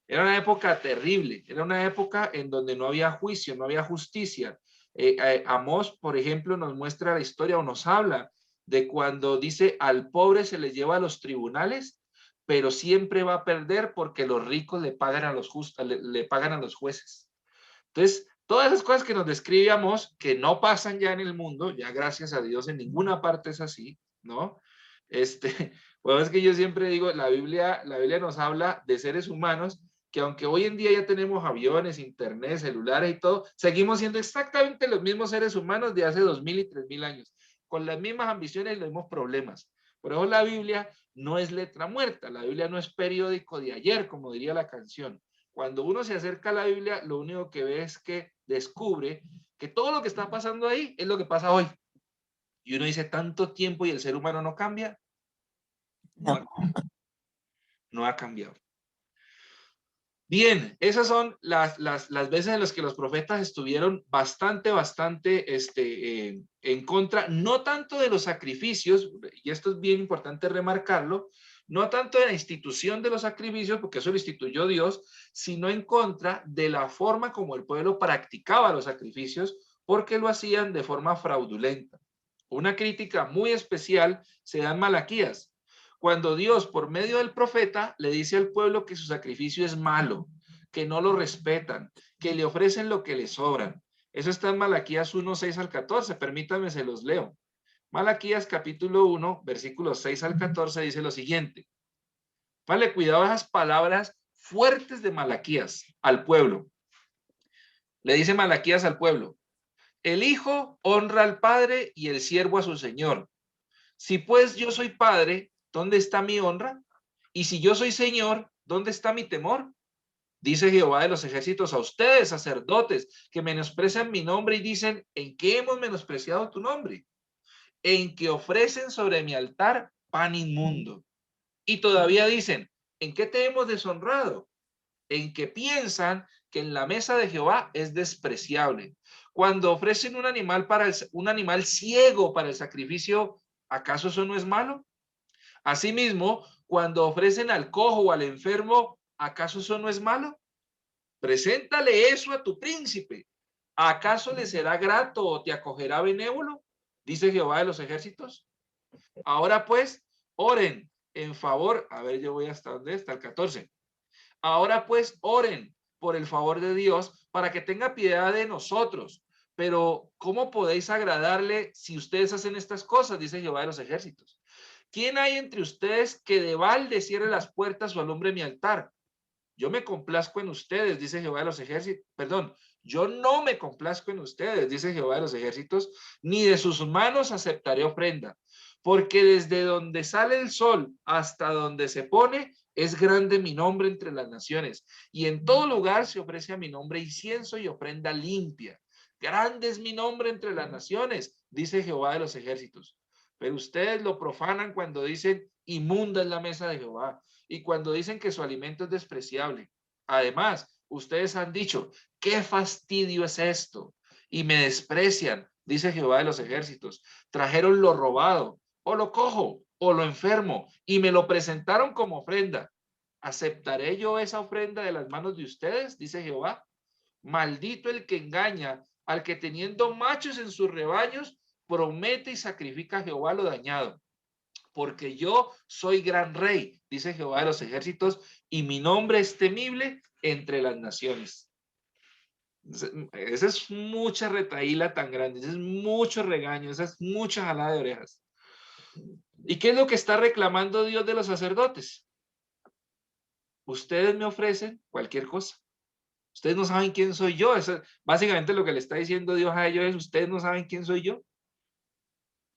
era una época terrible, era una época en donde no había juicio, no había justicia. Amós, por ejemplo, nos muestra la historia o nos habla de cuando dice al pobre se le lleva a los tribunales, pero siempre va a perder porque los ricos le pagan a los justos, le pagan a los jueces. Entonces, todas esas cosas que nos describe Amós, que no pasan ya en el mundo, ya gracias a Dios en ninguna parte es así, ¿no? Pues es que yo siempre digo, la Biblia nos habla de seres humanos que aunque hoy en día ya tenemos aviones, internet, celulares y todo, seguimos siendo exactamente los mismos seres humanos de hace 2000 y 3000 años, con las mismas ambiciones y los mismos problemas. Por eso la Biblia no es letra muerta, la Biblia no es periódico de ayer, como diría la canción. Cuando uno se acerca a la Biblia, lo único que ve es que descubre que todo lo que está pasando ahí es lo que pasa hoy. Y uno dice, tanto tiempo y el ser humano no cambia. No. No ha cambiado. Bien, esas son las veces en las que los profetas estuvieron bastante en contra, no tanto de los sacrificios, y esto es bien importante remarcarlo, no tanto de la institución de los sacrificios, porque eso lo instituyó Dios, sino en contra de la forma como el pueblo practicaba los sacrificios, porque lo hacían de forma fraudulenta. Una crítica muy especial se da en Malaquías, cuando Dios, por medio del profeta, le dice al pueblo que su sacrificio es malo, que no lo respetan, que le ofrecen lo que le sobran. Eso está en Malaquías 1, 6 al 14. Permítanme, se los leo. Malaquías capítulo 1, versículos 6 al 14 dice lo siguiente. Vale, cuidado a esas palabras fuertes de Malaquías al pueblo. Le dice Malaquías al pueblo: el hijo honra al padre y el siervo a su señor. Si pues yo soy padre, ¿dónde está mi honra? Y si yo soy señor, ¿dónde está mi temor? Dice Jehová de los ejércitos a ustedes, sacerdotes, que menosprecian mi nombre y dicen, ¿en qué hemos menospreciado tu nombre? En que ofrecen sobre mi altar pan inmundo. Y todavía dicen, ¿en qué te hemos deshonrado? En que piensan que en la mesa de Jehová es despreciable. Cuando ofrecen un animal ciego para el sacrificio, ¿acaso eso no es malo? Asimismo, cuando ofrecen al cojo o al enfermo, ¿acaso eso no es malo? Preséntale eso a tu príncipe. ¿Acaso le será grato o te acogerá benévolo? Dice Jehová de los ejércitos. Ahora pues, oren en favor. A ver, yo voy hasta dónde está el 14. Ahora pues, oren por el favor de Dios para que tenga piedad de nosotros. Pero, ¿cómo podéis agradarle si ustedes hacen estas cosas? Dice Jehová de los ejércitos. ¿Quién hay entre ustedes que de balde cierre las puertas o alumbre mi altar? Yo me complazco en ustedes, dice Jehová de los ejércitos. Perdón, yo no me complazco en ustedes, dice Jehová de los ejércitos, ni de sus manos aceptaré ofrenda. Porque desde donde sale el sol hasta donde se pone, es grande mi nombre entre las naciones. Y en todo lugar se ofrece a mi nombre incienso y ofrenda limpia. Grande es mi nombre entre las naciones, dice Jehová de los ejércitos. Pero ustedes lo profanan cuando dicen, inmunda es la mesa de Jehová, y cuando dicen que su alimento es despreciable. Además, ustedes han dicho, ¿qué fastidio es esto? Y me desprecian, dice Jehová de los ejércitos. Trajeron lo robado, o lo cojo, o lo enfermo, y me lo presentaron como ofrenda. ¿Aceptaré yo esa ofrenda de las manos de ustedes? Dice Jehová. Maldito el que engaña al que teniendo machos en sus rebaños, promete y sacrifica a Jehová lo dañado. Porque yo soy gran rey, dice Jehová de los ejércitos, y mi nombre es temible entre las naciones. Esa es mucha retaíla tan grande, ese es mucho regaño, esa es mucha jalada de orejas. ¿Y qué es lo que está reclamando Dios de los sacerdotes? Ustedes me ofrecen cualquier cosa. Ustedes no saben quién soy yo. Eso, básicamente lo que le está diciendo Dios a ellos es, ustedes no saben quién soy yo.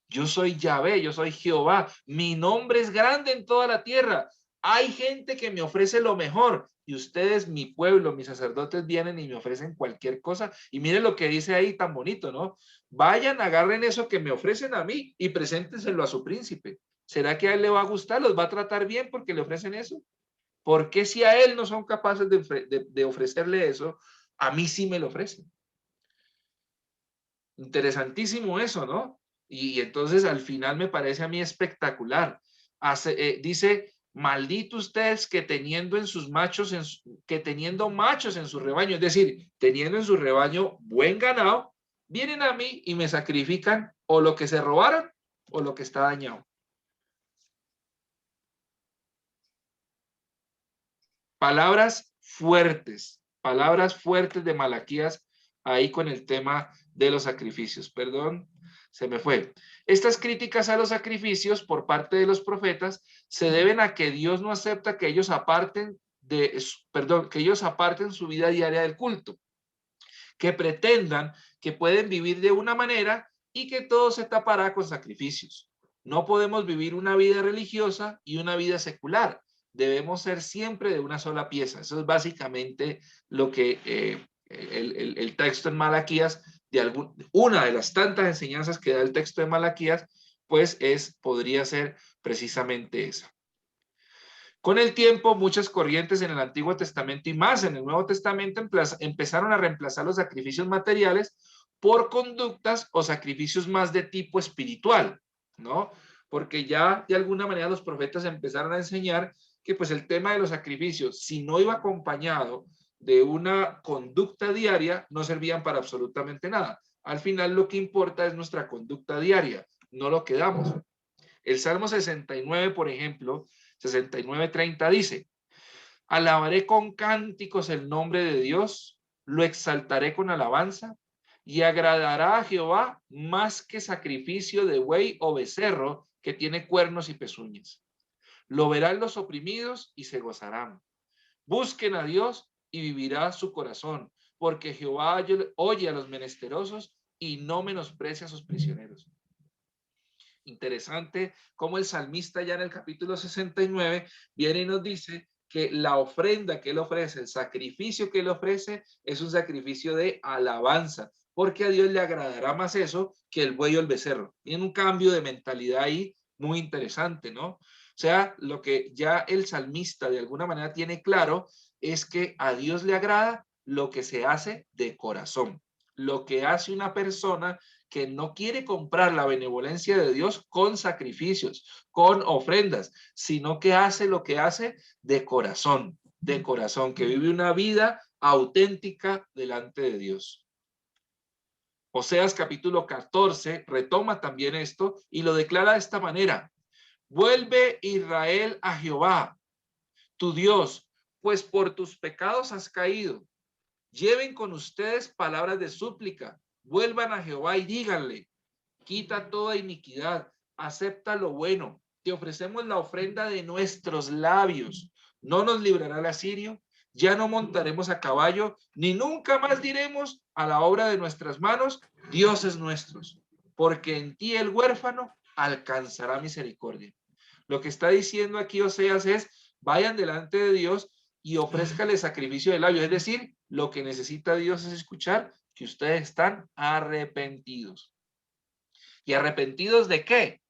Yo soy Yahvé, yo soy Jehová. Mi nombre es grande en toda la tierra. Hay gente que me ofrece lo mejor y ustedes, mi pueblo, mis sacerdotes vienen y me ofrecen cualquier cosa. Y miren lo que dice ahí tan bonito, ¿no? Vayan, agarren eso que me ofrecen a mí y preséntenselo a su príncipe. ¿Será que a él le va a gustar? ¿Los va a tratar bien porque le ofrecen eso? ¿Por qué si a él no son capaces de ofrecerle eso, a mí sí me lo ofrecen? Interesantísimo eso, ¿no? Y entonces al final me parece a mí espectacular. Dice, maldito ustedes que teniendo machos en su rebaño, es decir, teniendo en su rebaño buen ganado, vienen a mí y me sacrifican o lo que se robaron o lo que está dañado. Palabras fuertes de Malaquías ahí con el tema de los sacrificios. Perdón, se me fue. Estas críticas a los sacrificios por parte de los profetas se deben a que Dios no acepta que ellos aparten su vida diaria del culto, que pretendan que pueden vivir de una manera y que todo se tapará con sacrificios. No podemos vivir una vida religiosa y una vida secular. Debemos ser siempre de una sola pieza. Eso es básicamente lo que el texto en Malaquías una de las tantas enseñanzas que da el texto de Malaquías, pues podría ser precisamente esa. Con el tiempo, muchas corrientes en el Antiguo Testamento y más en el Nuevo Testamento empezaron a reemplazar los sacrificios materiales por conductas o sacrificios más de tipo espiritual, ¿no? Porque ya de alguna manera los profetas empezaron a enseñar que pues el tema de los sacrificios, si no iba acompañado de una conducta diaria, no servían para absolutamente nada. Al final lo que importa es nuestra conducta diaria, no lo que damos. El Salmo 69, por ejemplo, 69:30 dice: alabaré con cánticos el nombre de Dios, lo exaltaré con alabanza, y agradará a Jehová más que sacrificio de buey o becerro que tiene cuernos y pezuñas. Lo verán los oprimidos y se gozarán. Busquen a Dios y vivirá su corazón, porque Jehová oye a los menesterosos y no menosprecia a sus prisioneros. Interesante cómo el salmista ya en el capítulo 69 viene y nos dice que la ofrenda que él ofrece, el sacrificio que él ofrece, es un sacrificio de alabanza, porque a Dios le agradará más eso que el buey o el becerro. Tiene un cambio de mentalidad ahí muy interesante, ¿no? O sea, lo que ya el salmista de alguna manera tiene claro es que a Dios le agrada lo que se hace de corazón, lo que hace una persona que no quiere comprar la benevolencia de Dios con sacrificios, con ofrendas, sino que hace lo que hace de corazón, que vive una vida auténtica delante de Dios. Oseas capítulo 14 retoma también esto y lo declara de esta manera: vuelve Israel a Jehová, tu Dios, pues por tus pecados has caído. Lleven con ustedes palabras de súplica, vuelvan a Jehová y díganle: quita toda iniquidad, acepta lo bueno, te ofrecemos la ofrenda de nuestros labios, no nos librará el asirio, ya no montaremos a caballo, ni nunca más diremos a la obra de nuestras manos, dioses nuestros, porque en ti el huérfano alcanzará misericordia. Lo que está diciendo aquí Oseas es: vayan delante de Dios y ofrézcale sacrificio de labios, es decir, lo que necesita Dios es escuchar que ustedes están arrepentidos. ¿Y arrepentidos de qué?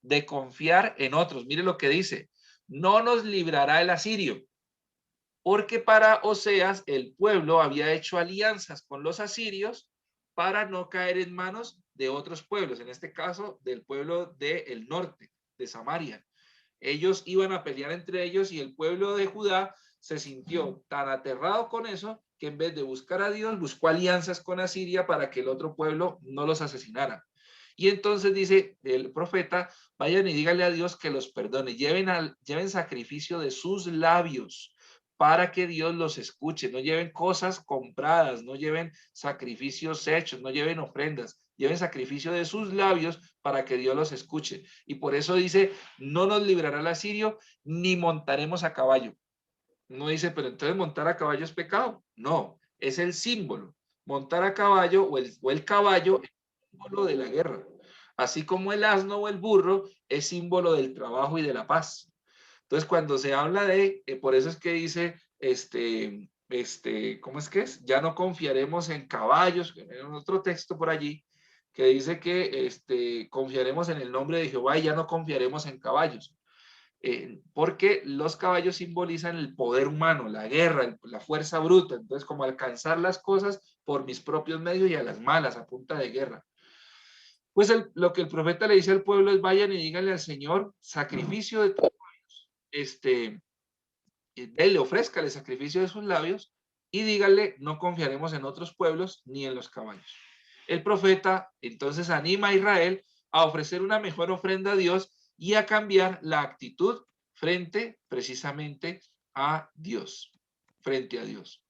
De confiar en otros. Mire lo que dice: no nos librará el asirio. Porque para Oseas el pueblo había hecho alianzas con los asirios para no caer en manos de otros pueblos, en este caso del pueblo del norte, de Samaria. Ellos iban a pelear entre ellos y el pueblo de Judá se sintió tan aterrado con eso que en vez de buscar a Dios, buscó alianzas con Asiria para que el otro pueblo no los asesinara. Y entonces dice el profeta: vayan y díganle a Dios que los perdone, lleven sacrificio de sus labios para que Dios los escuche, no lleven cosas compradas, no lleven sacrificios hechos, no lleven ofrendas, lleven sacrificio de sus labios para que Dios los escuche. Y por eso dice: no nos librará el asirio, ni montaremos a caballo. No dice: pero entonces montar a caballo es pecado. No, es el símbolo. Montar a caballo o el caballo es símbolo de la guerra. Así como el asno o el burro es símbolo del trabajo y de la paz. Entonces, cuando se habla de, por eso es que dice, ¿cómo es que es? Ya no confiaremos en caballos, en otro texto por allí, que dice que confiaremos en el nombre de Jehová y ya no confiaremos en caballos. Porque los caballos simbolizan el poder humano, la guerra, la fuerza bruta. Entonces, como alcanzar las cosas por mis propios medios y a las malas, a punta de guerra. Pues lo que el profeta le dice al pueblo es: vayan y díganle al Señor, sacrificio de tus labios, él le ofrezca el sacrificio de sus labios y díganle: no confiaremos en otros pueblos ni en los caballos. El profeta entonces anima a Israel a ofrecer una mejor ofrenda a Dios y a cambiar la actitud frente precisamente a Dios, frente a Dios.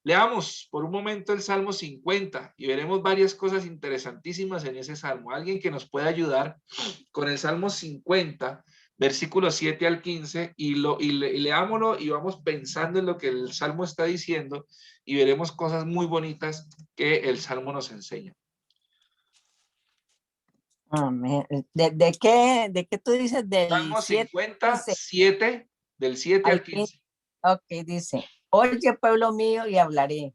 Leamos por un momento el Salmo 50 y veremos varias cosas interesantísimas en ese Salmo. Alguien que nos pueda ayudar con el Salmo 50, versículos 7 al 15, y leámoslo y vamos pensando en lo que el Salmo está diciendo y veremos cosas muy bonitas que el Salmo nos enseña. ¿De qué tú dices? Del Salmo 7, 57, del 7 al 15. Ok, dice: oye, pueblo mío, y hablaré.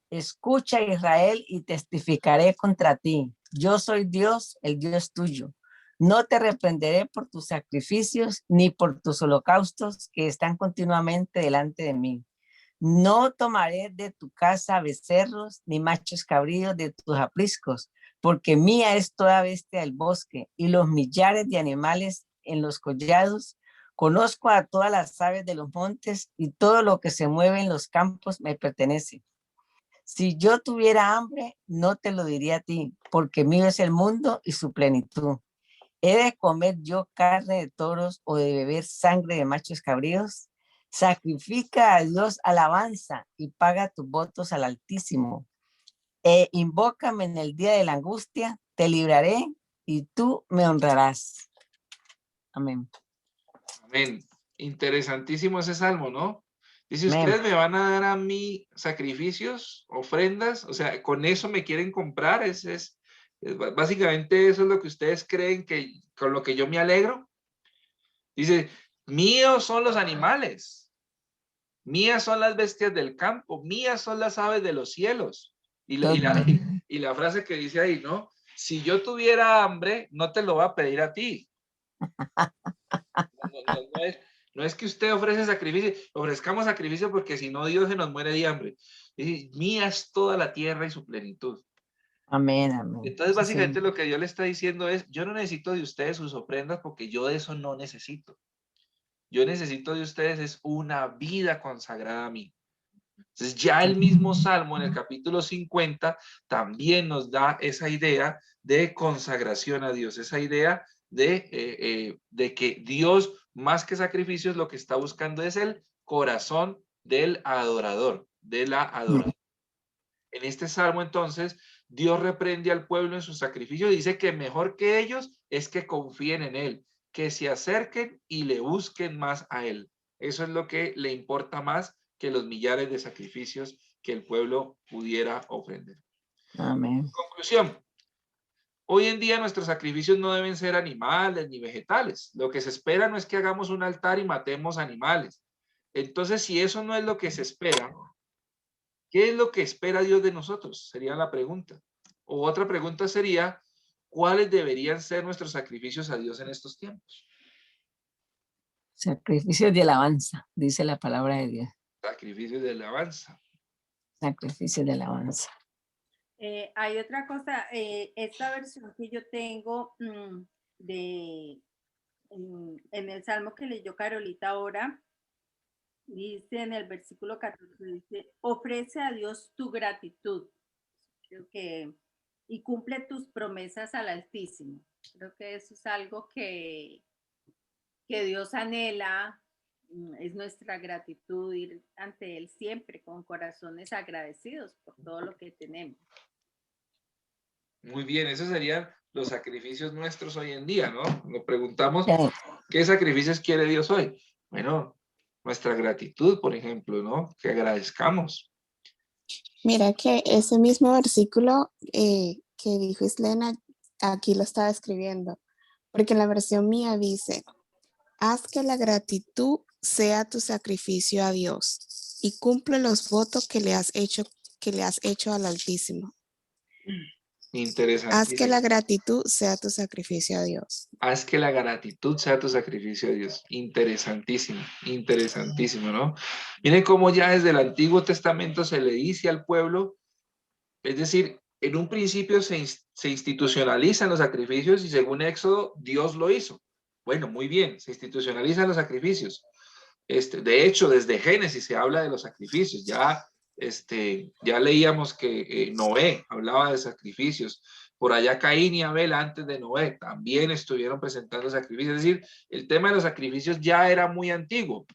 Escucha, Israel, y testificaré contra ti. Yo soy Dios, el Dios tuyo. No te reprenderé por tus sacrificios ni por tus holocaustos que están continuamente delante de mí. No tomaré de tu casa becerros ni machos cabríos de tus apriscos, porque mía es toda bestia del bosque y los millares de animales en los collados. Conozco a todas las aves de los montes y todo lo que se mueve en los campos me pertenece. Si yo tuviera hambre, no te lo diría a ti, porque mío es el mundo y su plenitud. ¿He de comer yo carne de toros o de beber sangre de machos cabríos? Sacrifica a Dios alabanza y paga tus votos al Altísimo. Invócame en el día de la angustia, te libraré y tú me honrarás. Amén. Amén. Interesantísimo ese salmo, ¿no? Dice, Amén. ustedes me van a dar a mí sacrificios, ofrendas, o sea, con eso me quieren comprar, básicamente eso es lo que ustedes creen que con lo que yo me alegro. Dice, míos son los animales, mías son las bestias del campo, mías son las aves de los cielos. Y la frase que dice ahí, ¿no? Si yo tuviera hambre, no te lo voy a pedir a ti. No es que usted ofrece sacrificio, ofrezcamos sacrificio porque si no Dios se nos muere de hambre. Mía es toda la tierra y su plenitud. Amén, amén. Entonces básicamente lo que Dios le está diciendo es, yo no necesito de ustedes sus ofrendas porque yo de eso no necesito. Yo necesito de ustedes es una vida consagrada a mí. Entonces ya el mismo Salmo en el capítulo 50 también nos da esa idea de consagración a Dios, esa idea de que Dios, más que sacrificios, lo que está buscando es el corazón del adorador, de la adoración. En este Salmo, entonces, Dios reprende al pueblo en su sacrificio y dice que mejor que ellos es que confíen en Él, que se acerquen y le busquen más a Él. Eso es lo que le importa más que los millares de sacrificios que el pueblo pudiera ofrender. Amén. Conclusión. Hoy en día nuestros sacrificios no deben ser animales ni vegetales. Lo que se espera no es que hagamos un altar y matemos animales. Entonces, si eso no es lo que se espera, ¿qué es lo que espera Dios de nosotros? Sería la pregunta. O otra pregunta sería, ¿cuáles deberían ser nuestros sacrificios a Dios en estos tiempos? Sacrificios de alabanza, dice la palabra de Dios. Sacrificios de alabanza. Sacrificios de alabanza. Hay otra cosa, esta versión que yo tengo en el Salmo que leyó Carolita ahora, dice en el versículo 14, dice, ofrece a Dios tu gratitud. Creo que, y cumple tus promesas al Altísimo. Creo que eso es algo que Dios anhela, es nuestra gratitud ir ante Él siempre con corazones agradecidos por todo lo que tenemos. Muy bien, esos serían los sacrificios nuestros hoy en día, ¿no? Nos preguntamos, Sí. ¿qué sacrificios quiere Dios hoy? Bueno, nuestra gratitud, por ejemplo, ¿no? Que agradezcamos. Mira que ese mismo versículo que dijo Islena, aquí lo estaba escribiendo, porque en la versión mía dice, haz que la gratitud sea tu sacrificio a Dios y cumple los votos que le has hecho al Altísimo. Interesante. Haz que la gratitud sea tu sacrificio a Dios. Haz que la gratitud sea tu sacrificio a Dios. Interesantísimo, interesantísimo, ¿no? Miren cómo ya desde el Antiguo Testamento se le dice al pueblo, es decir, en un principio se institucionalizan los sacrificios y según Éxodo, Dios lo hizo. Bueno, muy bien, se institucionalizan los sacrificios. De hecho, desde Génesis se habla de los sacrificios. Ya leíamos que Noé hablaba de sacrificios. Por allá Caín y Abel antes de Noé también estuvieron presentando sacrificios. Es decir, el tema de los sacrificios ya era muy antiguo.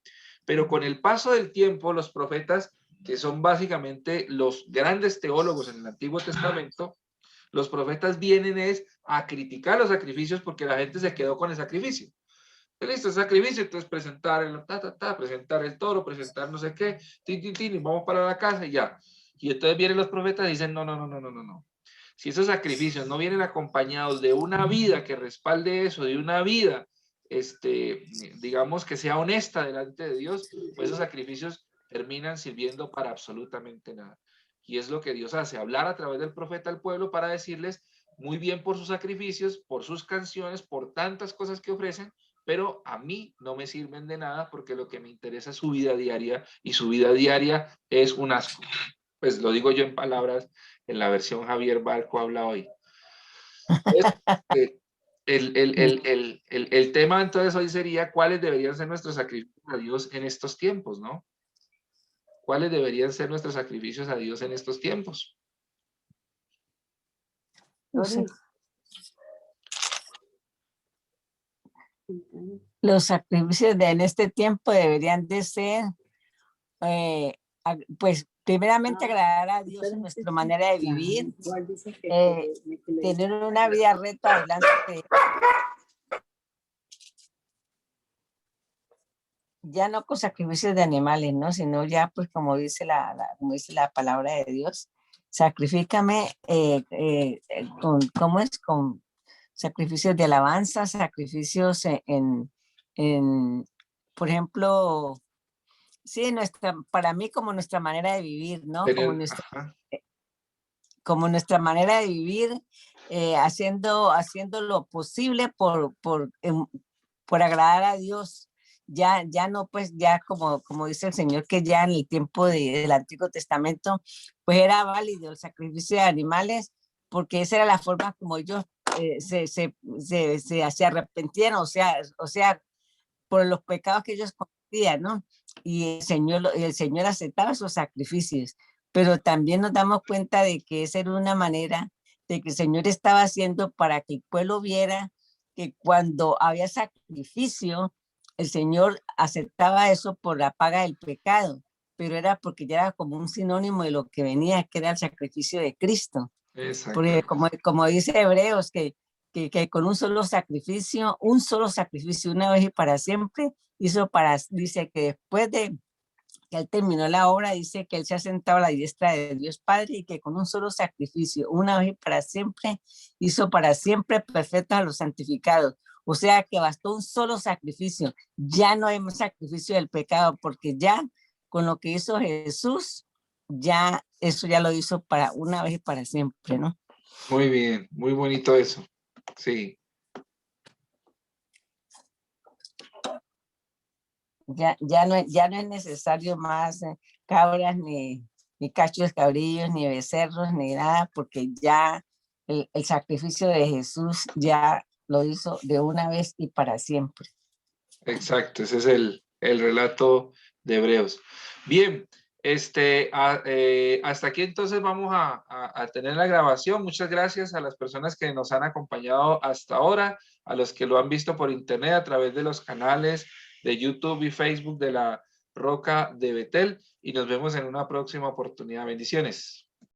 Pero con el paso del tiempo, los profetas, que son básicamente los grandes teólogos en el Antiguo Testamento, los profetas vienen a criticar los sacrificios porque la gente se quedó con el sacrificio. Listo, sacrificio, entonces presentar presentar el toro, presentar no sé qué, y vamos para la casa y ya. Y entonces vienen los profetas y dicen, no. Si esos sacrificios no vienen acompañados de una vida que respalde eso, de una vida, digamos que sea honesta delante de Dios, pues esos sacrificios terminan sirviendo para absolutamente nada. Y es lo que Dios hace, hablar a través del profeta al pueblo para decirles muy bien por sus sacrificios, por sus canciones, por tantas cosas que ofrecen, pero a mí no me sirven de nada porque lo que me interesa es su vida diaria y su vida diaria es un asco. Pues lo digo yo en palabras, en la versión Javier Barco habla hoy. Entonces, el tema entonces hoy sería cuáles deberían ser nuestros sacrificios a Dios en estos tiempos, ¿no? ¿Cuáles deberían ser nuestros sacrificios a Dios en estos tiempos? Doris, los sacrificios en este tiempo deberían de ser, pues, primeramente agradar a Dios en nuestra manera de vivir, tener una vida recta delante de ya no con sacrificios de animales, ¿no? Sino ya, pues, como dice como dice la palabra de Dios, sacrifícame ¿cómo es? Con sacrificios de alabanza, sacrificios por ejemplo, sí, para mí como nuestra manera de vivir, ¿no? Como nuestra manera de vivir, haciendo lo posible por agradar a Dios. Ya no, pues ya como dice el Señor, que ya en el tiempo del Antiguo Testamento, pues era válido el sacrificio de animales, porque esa era la forma como ellos se arrepintieron, o sea, por los pecados que ellos cometían, ¿no? Y el Señor aceptaba sus sacrificios, pero también nos damos cuenta de que esa era una manera de que el Señor estaba haciendo para que el pueblo viera que cuando había sacrificio, el Señor aceptaba eso por la paga del pecado, pero era porque ya era como un sinónimo de lo que venía, que era el sacrificio de Cristo. Porque como dice Hebreos, que con un solo sacrificio, una vez y para siempre, dice que después de que él terminó la obra, dice que él se ha sentado a la diestra de Dios Padre y que con un solo sacrificio, una vez y para siempre, hizo para siempre perfectos a los santificados. O sea que bastó un solo sacrificio. Ya no hay más sacrificio del pecado, porque ya con lo que hizo Jesús, ya eso ya lo hizo para una vez y para siempre, ¿no? Muy bien, muy bonito eso. Sí. Ya no es necesario más cabras, ni cachos cabrillos, ni becerros, ni nada, porque ya el sacrificio de Jesús ya lo hizo de una vez y para siempre. Exacto, ese es el relato de Hebreos. Bien, hasta aquí entonces vamos a tener la grabación. Muchas gracias a las personas que nos han acompañado hasta ahora, a los que lo han visto por internet a través de los canales de YouTube y Facebook de la Roca de Betel, y nos vemos en una próxima oportunidad. Bendiciones.